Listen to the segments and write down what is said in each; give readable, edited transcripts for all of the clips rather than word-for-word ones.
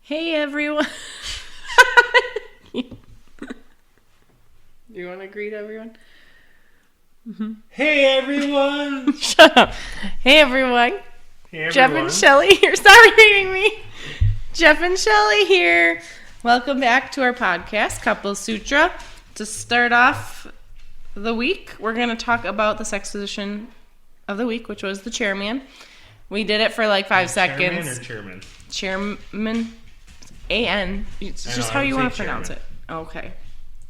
Hey everyone. You want to greet everyone? Mm-hmm. Hey everyone! Shut up. Hey everyone. Hey everyone. Jeff and Shelly here. Stop reading me. Jeff and Shelly here. Welcome back to our podcast, Couple Sutra. To start off the week, we're going to talk about the sex position of the week, which was the chairman. We did it for like 5 seconds. Chairman or chairman? Chairman. A-N. It's just how you want to pronounce it. Okay.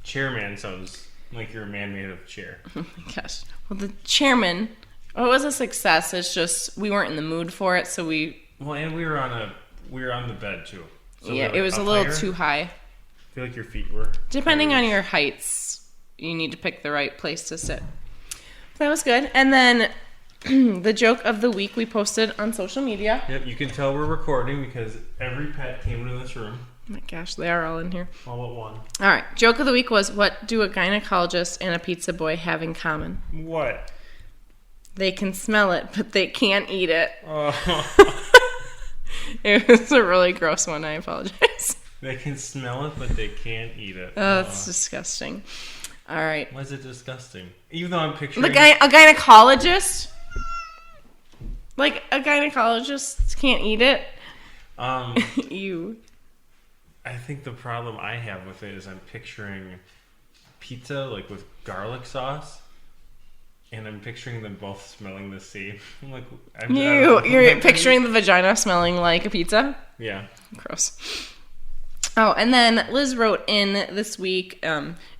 Chairman sounds like you're a man made of chair. Oh my gosh. Well, the chairman, it was a success. It's just we weren't in the mood for it, so we... Well, and we were on the bed too. So yeah, it was a little too high. I feel like your feet were... Depending on your heights, you need to pick the right place to sit. That was good. And then the joke of the week we posted on social media. Yep, you can tell we're recording because every pet came into this room. Oh my gosh, they are all in here. All but one. All right, joke of the week was, what do a gynecologist and a pizza boy have in common? What? They can smell it, but they can't eat it. Oh. It was a really gross one. I apologize. They can smell it, but they can't eat it. Oh, that's disgusting. All right. Why is it disgusting? Even though I'm picturing... A gynecologist? Like, a gynecologist can't eat it? You. I think the problem I have with it is I'm picturing pizza, like, with garlic sauce. And I'm picturing them both smelling the same. I'm like... You're picturing the vagina smelling like a pizza? Yeah. Gross. Oh, and then Liz wrote in this week.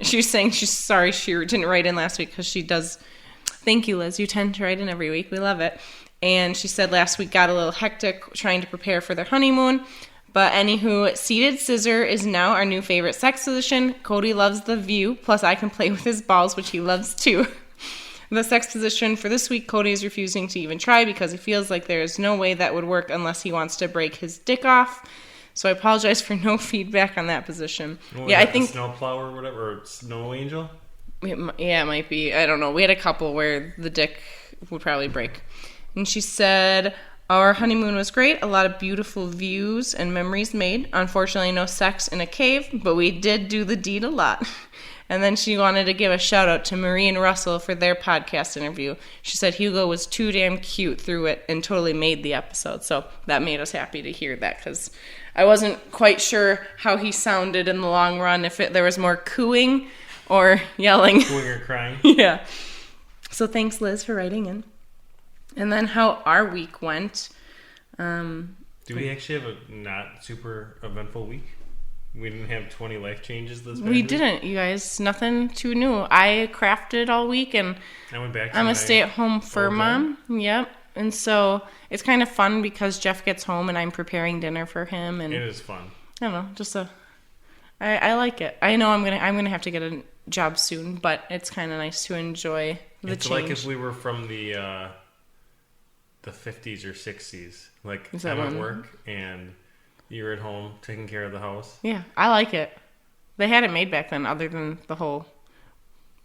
She was saying she's sorry she didn't write in last week because she does. Thank you, Liz. You tend to write in every week. We love it. And she said last week got a little hectic trying to prepare for their honeymoon. But anywho, seated scissor is now our new favorite sex position. Cody loves the view. Plus, I can play with his balls, which he loves too. The sex position for this week, Cody is refusing to even try because he feels like there is no way that would work unless he wants to break his dick off. So I apologize for no feedback on that position. Yeah, I think snowplow or whatever, or snow angel. Yeah, it might be. I don't know. We had a couple where the dick would probably break. And she said, our honeymoon was great. A lot of beautiful views and memories made. Unfortunately, no sex in a cave, but we did do the deed a lot. And then she wanted to give a shout out to Marie and Russell for their podcast interview. She said Hugo was too damn cute through it and totally made the episode. So that made us happy to hear that because I wasn't quite sure how he sounded in the long run, if there was more cooing or yelling. Cooing or crying. Yeah. So thanks, Liz, for writing in. And then how our week went. Do we actually have a not super eventful week? We didn't have 20 life changes this week? We didn't, you guys. Nothing too new. I crafted all week, and I went back to I'm a stay-at-home fur mom. Yep. And so it's kind of fun because Jeff gets home and I'm preparing dinner for him. And it is fun. I don't know, just I like it. I know I'm gonna have to get a job soon, but it's kind of nice to enjoy the change. It's like if we were from the 50s or 60s. Like I'm at work and you're at home taking care of the house. Yeah, I like it. They had it made back then, other than the whole,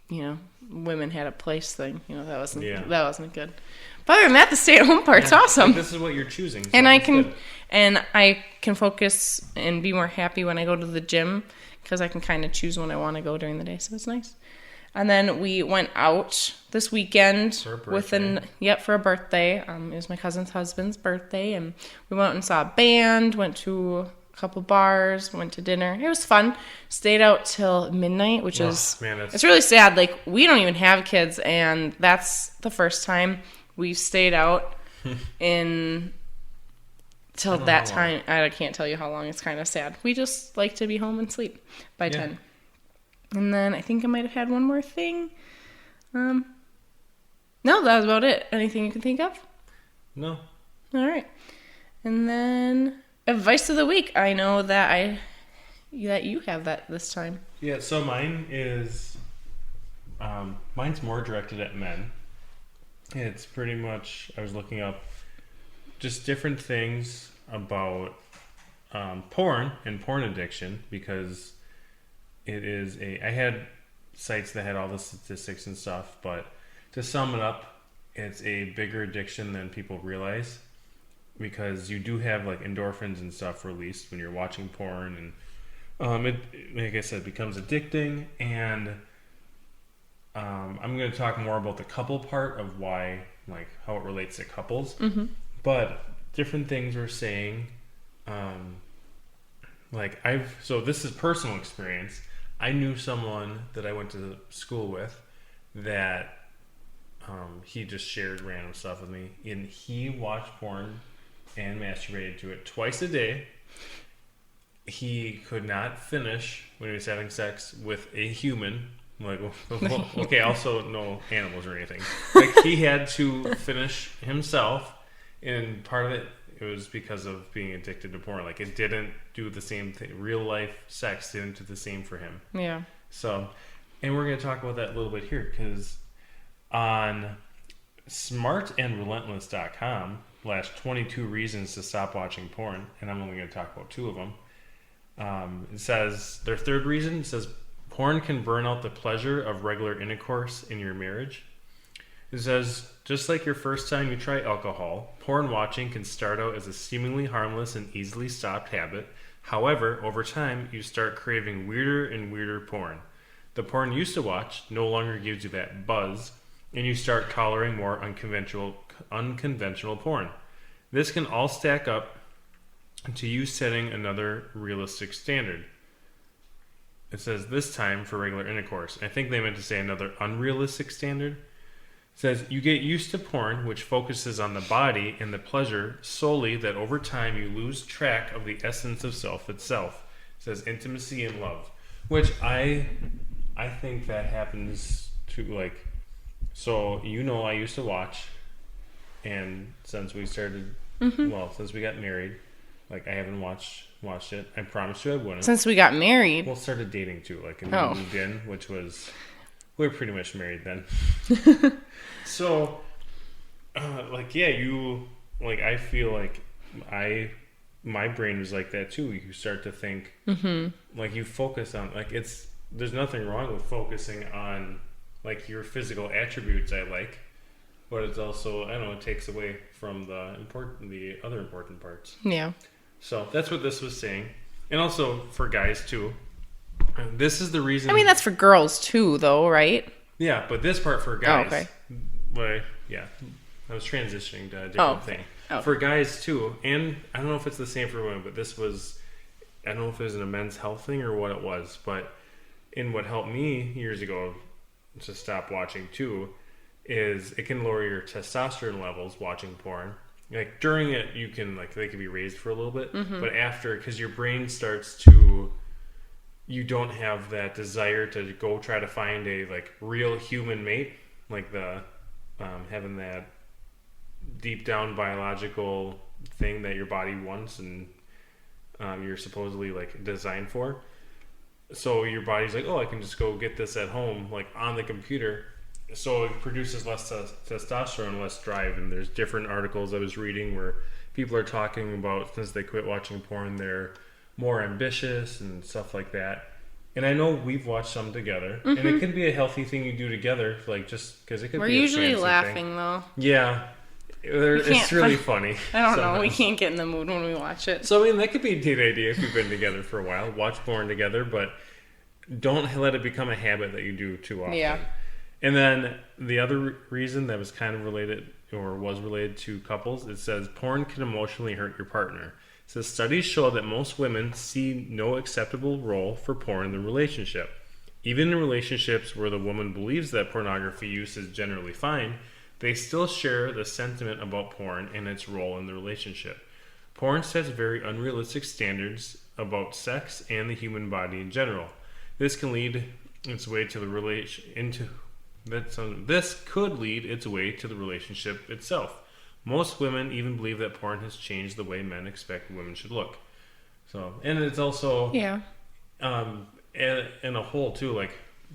women had a place thing. That wasn't good. But other than that, the stay-at-home part's awesome. This is what you're choosing. So and I can focus and be more happy when I go to the gym because I can kind of choose when I want to go during the day. So it's nice. And then we went out this weekend for a birthday. It was my cousin's husband's birthday, and we went and saw a band, went to a couple bars, went to dinner. It was fun. Stayed out till midnight, which it's really sad. Like, we don't even have kids, and that's the first time we've stayed out till that time. I can't tell you how long. It's kind of sad. We just like to be home and sleep by 10. And then I think I might have had one more thing. No, that was about it. Anything you can think of? No. All right. And then advice of the week. I know that you have that this time. Yeah, so mine is mine's more directed at men. It's pretty much, I was looking up just different things about porn and porn addiction because I had sites that had all the statistics and stuff, but to sum it up, it's a bigger addiction than people realize. because you do have like endorphins and stuff released when you're watching porn, and it, like I said, becomes addicting. And I'm going to talk more about the couple part of why, like how it relates to couples. Mm-hmm. But different things we're saying, so this is personal experience. I knew someone that I went to school with that he just shared random stuff with me, and he watched porn and masturbated to it twice a day. He could not finish when he was having sex with a human. Like, okay, also no animals or anything. Like, he had to finish himself, and part of it was because of being addicted to porn. Like, it didn't do the same thing. Real life sex didn't do the same for him. Yeah. So, and we're going to talk about that a little bit here, because on smartandrelentless.com / 22 reasons to stop watching porn, and I'm only going to talk about 2 of them. It says, their third reason, says, porn can burn out the pleasure of regular intercourse in your marriage. It says, just like your first time you try alcohol, porn watching can start out as a seemingly harmless and easily stopped habit. However, over time, you start craving weirder and weirder porn. The porn you used to watch no longer gives you that buzz, and you start tolerating more unconventional porn. This can all stack up to you setting another realistic standard. It says this time for regular intercourse. I think they meant to say another unrealistic standard. It says you get used to porn, which focuses on the body and the pleasure solely, that over time you lose track of the essence of self itself. It says intimacy and love, which I think that happens to, like, so I used to watch, and since we started, since we got married, like, I haven't watched it. I promised you I wouldn't. Since we got married. Well, started dating too, like, and we moved in, which was, we were pretty much married then. So, I feel like my brain was like that too. You start to think, like, you focus on, like, there's nothing wrong with focusing on, like, your physical attributes I like, but it's also, I don't know, it takes away from the other important parts. Yeah. So that's what this was saying. And also for guys too. This is the reason. I mean, that's for girls too, though, right? Yeah, but this part for guys. Oh, okay. Well, yeah. I was transitioning to a different thing. Oh. For guys too, and I don't know if it's the same for women, but this was, I don't know if it was in a men's health thing or what it was, but in what helped me years ago to stop watching too, is it can lower your testosterone levels watching porn. Like, during it, you can, like, they can be raised for a little bit, but after, because your brain starts to, you don't have that desire to go try to find a, like, real human mate, like the, having that deep down biological thing that your body wants and you're supposedly, like, designed for. So your body's like, oh, I can just go get this at home, like, on the computer. So it produces less testosterone, less drive. And there's different articles I was reading where people are talking about, since they quit watching porn, they're more ambitious and stuff like that. And I know we've watched some together, and it can be a healthy thing you do together, like, just because it could be a fancy thing. We're usually laughing, though. Yeah. It's really funny. I don't know. We can't get in the mood when we watch it. So, I mean, that could be a neat idea if you've been together for a while. Watch porn together, but don't let it become a habit that you do too often. Yeah. And then the other reason that was kind of related, or was related to couples, it says porn can emotionally hurt your partner. It says studies show that most women see no acceptable role for porn in the relationship. Even in relationships where the woman believes that pornography use is generally fine, they still share the sentiment about porn and its role in the relationship. Porn sets very unrealistic standards about sex and the human body in general. This can lead its way to the This could lead its way to the relationship itself. Most women even believe that porn has changed the way men expect women should look. So, and it's also in a whole too, like,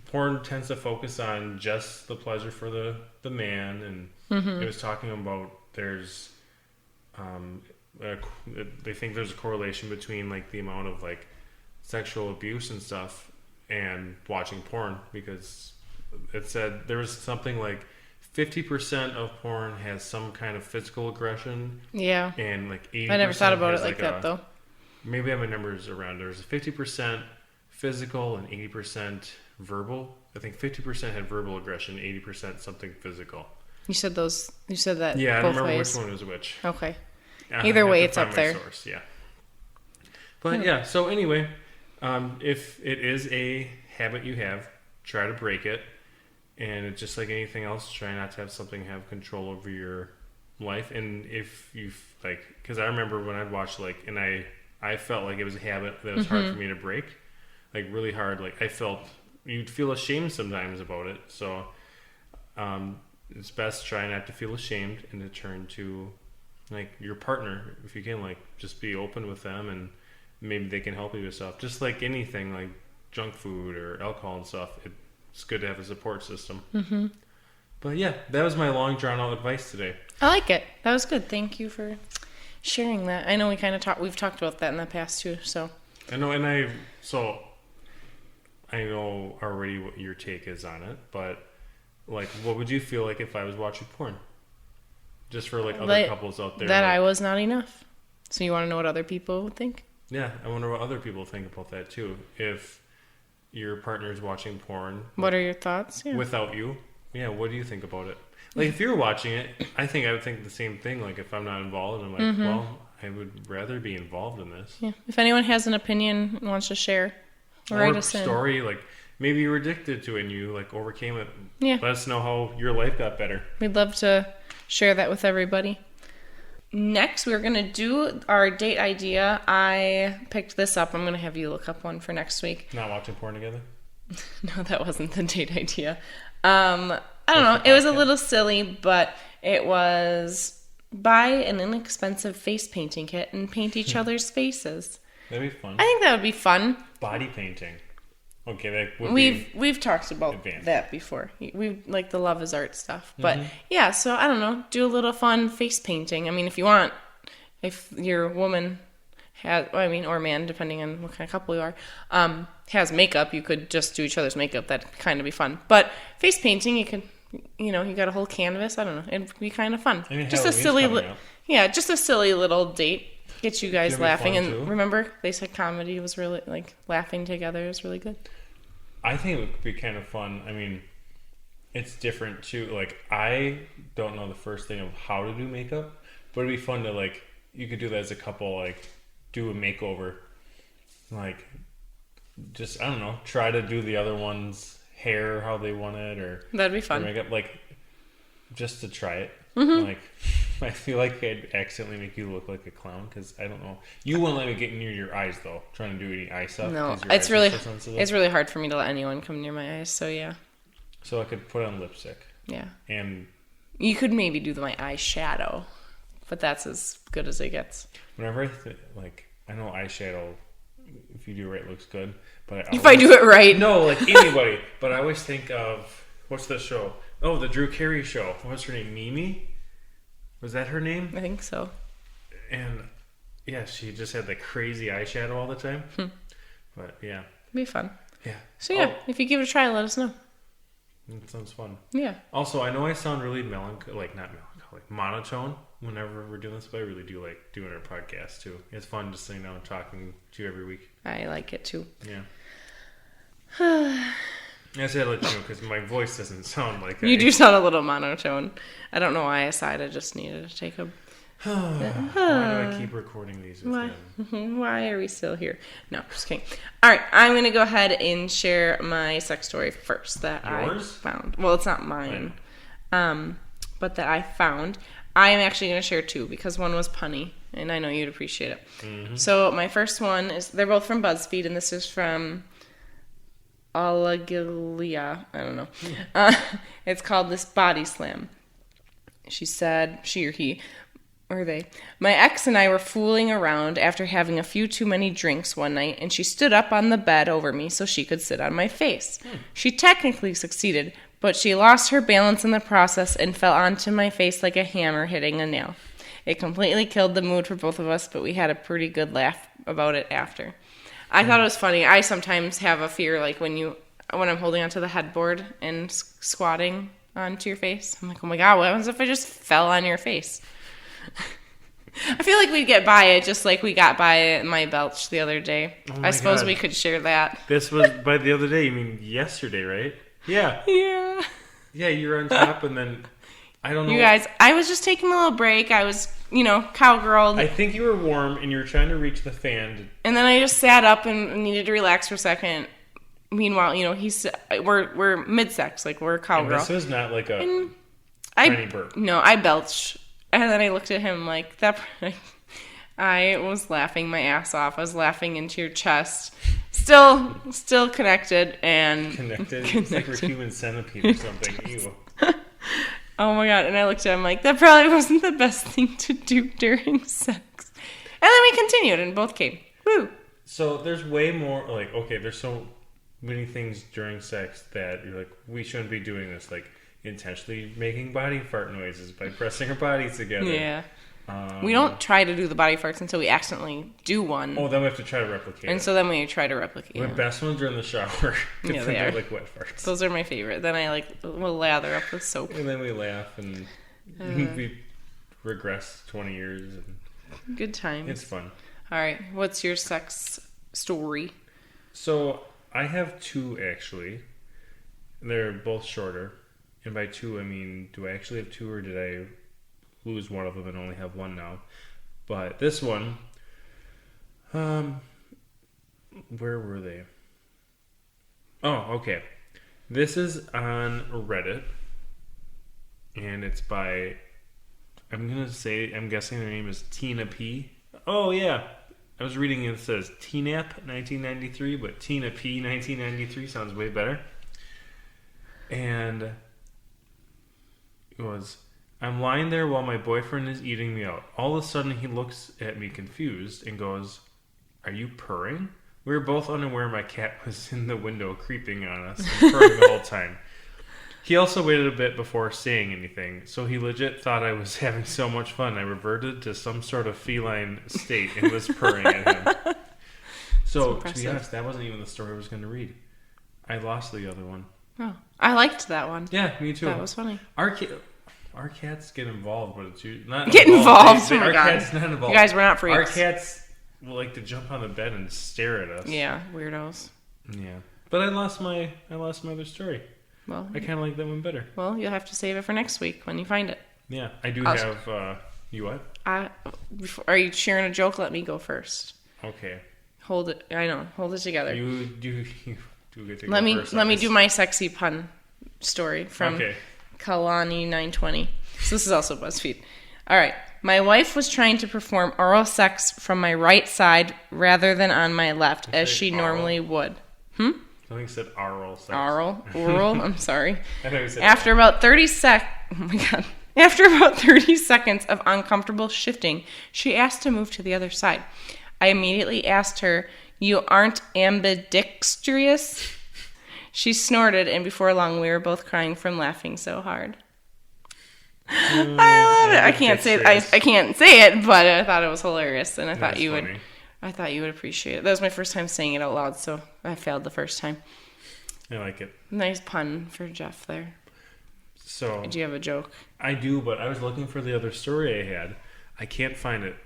porn tends to focus on just the pleasure for the man, and it was talking about there's they think there's a correlation between, like, the amount of, like, sexual abuse and stuff and watching porn, because it said there was something like 50% of porn has some kind of physical aggression. Yeah. And like 80%. I never thought about it like that, though. Maybe I have my numbers around. There's 50% physical and 80% verbal. I think 50% had verbal aggression, 80% something physical. You said those. You said that. Yeah, I both don't remember ways. which one was which. Okay. Either way, it's up there. Source, yeah. But yeah, so anyway, if it is a habit you have, try to break it. And it's just like anything else, try not to have something have control over your life. And if you like, because I remember when I'd watch and I felt like it was a habit that was hard for me to break, like really hard. Like you'd feel ashamed sometimes about it. So it's best try not to feel ashamed and to turn to like your partner if you can, like just be open with them and maybe they can help you with stuff. Just like anything, like junk food or alcohol and stuff. It's good to have a support system. Mm-hmm. But yeah, that was my long drawn out advice today. I like it. That was good. Thank you for sharing that. I know we've talked about that in the past too. So I know, I know already what your take is on it. But like, what would you feel like if I was watching porn? Just for like other couples out there. That I was not enough. So you want to know what other people would think? Yeah, I wonder what other people think about that too. If your partner's watching porn. What are your thoughts? Yeah. Without you. Yeah, what do you think about it? Like, if you're watching it, I think I would think the same thing. Like, if I'm not involved, I'm like, well, I would rather be involved in this. Yeah. If anyone has an opinion and wants to share, write us in. Story, like, maybe you were addicted to it and you, like, overcame it. Yeah. Let us know how your life got better. We'd love to share that with everybody. Next, we're going to do our date idea. I picked this up. I'm going to have you look up one for next week. Not watching porn together? No, that wasn't the date idea. I don't know. It was a little silly, but it was buy an inexpensive face painting kit and paint each other's faces. That'd be fun. I think that would be fun. Body painting. Okay, that would we've talked about that before. We like the Love is Art stuff, but yeah. So I don't know. Do a little fun face painting. I mean, if you want, if your woman has, or man, depending on what kind of couple you are, has makeup, you could just do each other's makeup. That'd kind of be fun. But face painting, you could, you got a whole canvas. I don't know. It'd be kind of fun. Just a silly, just a silly little date. Get you guys laughing. And remember, they said comedy was really, like, laughing together is really good. I think it would be kind of fun. I mean, it's different too. Like, I don't know the first thing of how to do makeup, but it'd be fun to, like, you could do that as a couple, like, do a makeover. Like, just, I don't know, try to do the other one's hair how they want it, or that'd be fun. Makeup, like, just to try it. Mm-hmm. Like, I feel like I'd accidentally make you look like a clown because I don't know. You won't let me get near your eyes though. Trying to do any eye stuff. No, it's really hard for me to let anyone come near my eyes. So yeah. So I could put on lipstick. Yeah. And you could maybe do my eyeshadow, but that's as good as it gets. Whenever I know eyeshadow, if you do it right, looks good. But if I do it right, no, like anybody. But I always think of what's the show? Oh, the Drew Carey show. What's her name? Mimi? Was that her name? I think so. And yeah, she just had like crazy eyeshadow all the time. But yeah. It'd be fun. Yeah. So yeah, if you give it a try, let us know. That sounds fun. Yeah. Also, I know I sound really monotone whenever we're doing this, but I really do like doing our podcast too. It's fun just sitting down and talking to you every week. I like it too. Yeah. I said let you know because my voice doesn't sound like you do sound a little monotone. I don't know why I sighed. I just needed to take a. Why do I keep recording these with him? Why are we still here? No, just kidding. All right, I'm going to go ahead and share my sex story first that I found. Well, it's not mine, but that I found. I am actually going to share two because one was punny, and I know you'd appreciate it. Mm-hmm. So my first one they're both from BuzzFeed, and this is from Alagilia. I don't know. It's called This Body Slam. She said, she or he, or they, my ex and I were fooling around after having a few too many drinks one night, and she stood up on the bed over me so she could sit on my face. She technically succeeded, but she lost her balance in the process and fell onto my face like a hammer hitting a nail. It completely killed the mood for both of us, but we had a pretty good laugh about it after. I thought it was funny. I sometimes have a fear, like when I'm holding onto the headboard and squatting, onto your face. I'm like, oh my God, what happens if I just fell on your face? I feel like we'd get by it just like we got by it in my belch the other day. I suppose we could share that. This was by the other day. You mean yesterday, right? Yeah. Yeah. Yeah, you were on top, and then I don't know. You guys, I was just taking a little break. I was, cowgirled. I think you were warm, and you were trying to reach the fan. And then I just sat up and needed to relax for a second. Meanwhile, we're mid-sex, like we're cowgirl. And this was not like a tiny burp. No, I belched. And then I looked at him like that. I was laughing my ass off. I was laughing into your chest. Still connected and... Connected? It's like we're human centipede or something. Ew. Oh my God. And I looked at him like, that probably wasn't the best thing to do during sex. And then we continued and both came. Woo. So there's way more, there's so many things during sex that you're like, we shouldn't be doing this. Like, intentionally making body fart noises by pressing our bodies together. Yeah. We don't try to do the body farts until we accidentally do one. Oh, then we have to try to replicate And so then we try to replicate The best ones are in the shower. Yeah, they are. Like wet farts. Those are my favorite. Then I will lather up with soap. And then we laugh and we regress 20 years. And good times. It's fun. All right. What's your sex story? So I have two, actually. They're both shorter. And by two, I mean, do I actually have two, or did I lose one of them and only have one now? But this one, where were they? Oh, okay. This is on Reddit, and it's by, I'm guessing their name is Tina P. Oh, yeah. I was reading it says TNAP 1993, but Tina P 1993 sounds way better. And it was, I'm lying there while my boyfriend is eating me out. All of a sudden he looks at me confused and goes, "Are you purring?" We were both unaware my cat was in the window creeping on us and purring the whole time. He also waited a bit before saying anything, so he legit thought I was having so much fun I reverted to some sort of feline state and was purring at him. So, to be honest, that wasn't even the story I was going to read. I lost the other one. Oh, I liked that one. Yeah, me too. That was funny. Our cats get involved, but it's not get involved. Oh my our God. Cats not involved. You guys, we're not freaks. Our cats will like to jump on the bed and stare at us. Yeah, weirdos. Yeah, but I lost my other story. Well, I kind of like that one better. Well, you'll have to save it for next week when you find it. Yeah, I do have. You what? Are you sharing a joke? Let me go first. Okay. Hold it. I know. Hold it together. You do get to let go me first. Let me do my sexy pun story from Kalani 920. So this is also BuzzFeed. All right. My wife was trying to perform oral sex from my right side rather than on my left, as she normally would. I think you said oral sex. Oral. I'm sorry. I thought you said After about 30 oh my God. After about 30 seconds of uncomfortable shifting, she asked to move to the other side. I immediately asked her, "You aren't ambidextrous?" She snorted, and before long, we were both crying from laughing so hard. I love it. I can't say it, but I thought it was hilarious, and I thought you would. I thought you would appreciate it. That was my first time saying it out loud, so I failed the first time. I like it. Nice pun for Jeff there. So, do you have a joke? I do, but I was looking for the other story I had. I can't find it.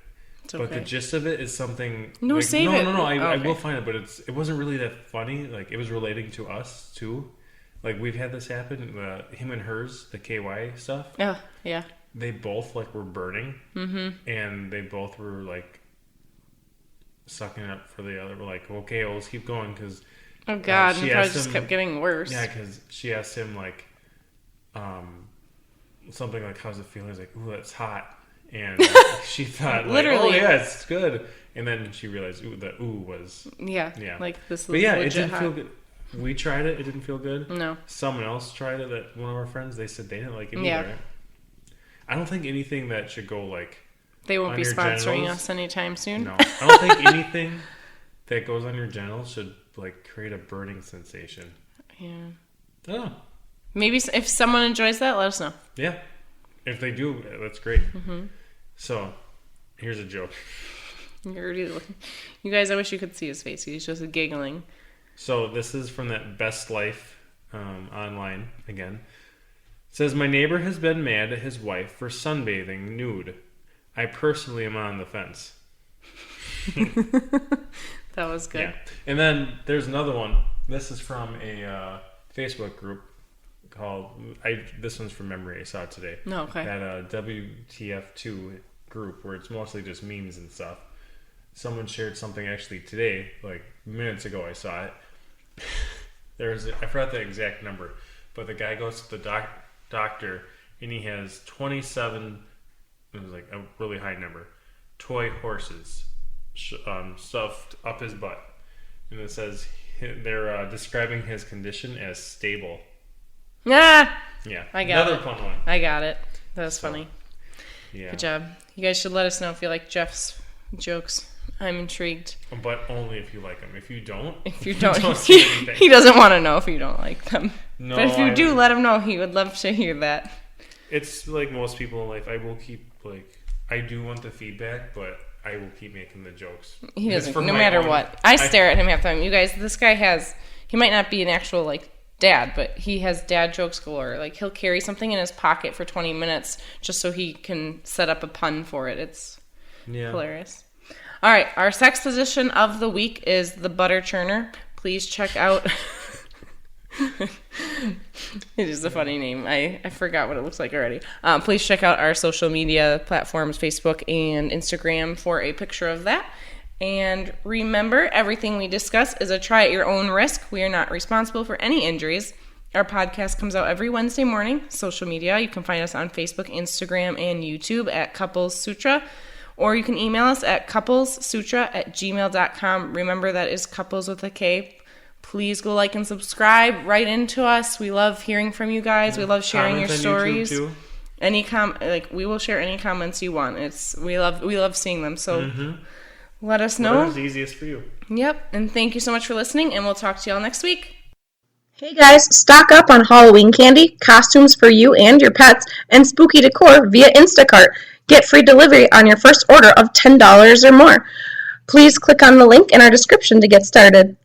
It's okay. But the gist of it is something. Save it. No. I will find it, but it wasn't really that funny. Like, it was relating to us too. Like, we've had this happen. Him and hers, the KY stuff. Oh, yeah. They both were burning, and they both were sucking up for the other. We're like, okay, well, let's keep going because. Oh God! It probably just kept getting worse. Yeah, because she asked him something like, "How's it feel?" He's like, "Ooh, that's hot." And she thought, literally, "Oh yeah, it's good." And then she realized, the "ooh" was like this. But yeah, it didn't feel good. We tried it; it didn't feel good. No. Someone else tried it. That one of our friends, they said they didn't like it yeah. either. I don't think anything that should go They won't be sponsoring genitals, us anytime soon. No, I don't think anything that goes on your genitals should create a burning sensation. Yeah. Oh. Maybe if someone enjoys that, let us know. Yeah. If they do, that's great. Mm-hmm. So, here's a joke. You're already looking. You guys, I wish you could see his face. He's just giggling. So, this is from that Best Life online again. It says, my neighbor has been mad at his wife for sunbathing nude. I personally am on the fence. That was good. Yeah. And then there's another one. This is from a Facebook group called, this one's from memory, I saw it today. No, okay. That WTF2 group where it's mostly just memes and stuff. Someone shared something actually today, like minutes ago I saw it. I forgot the exact number, but the guy goes to the doctor and he has 27, it was like a really high number, toy horses stuffed up his butt. And it says they're describing his condition as stable. Yeah. Yeah. I got Another it. fun one. I got it. That was funny. Yeah. Good job. You guys should let us know if you like Jeff's jokes. I'm intrigued. But only if you like them. If you don't, don't say anything. He doesn't want to know if you don't like them. No, but if you do, let him know. He would love to hear that. It's like most people in life. I will keep, I do want the feedback, but I will keep making the jokes. He doesn't, no matter what. I stare at him half the time. You guys, this guy he might not be an actual, dad, but he has dad jokes galore. He'll carry something in his pocket for 20 minutes just so he can set up a pun for it. It's hilarious. All right, our sex position of the week is the Butter Churner. Please check out... It is a funny name. I forgot what it looks like already. Please check out our social media platforms, Facebook and Instagram, for a picture of that. And remember, everything we discuss is a try at your own risk. We are not responsible for any injuries. Our podcast comes out every Wednesday morning. Social media, you can find us on Facebook, Instagram, and YouTube at Couples Sutra. Or you can email us at couplessutra@gmail.com. Remember, that is couples with a K. Please go like and subscribe. Write into us. We love hearing from you guys. We love sharing your stories. Any we will share any comments you want. We love seeing them. So let us know. Whatever's easiest for you. Yep. And thank you so much for listening, and we'll talk to y'all next week. Hey guys, stock up on Halloween candy, costumes for you and your pets, and spooky decor via Instacart. Get free delivery on your first order of $10 or more. Please click on the link in our description to get started.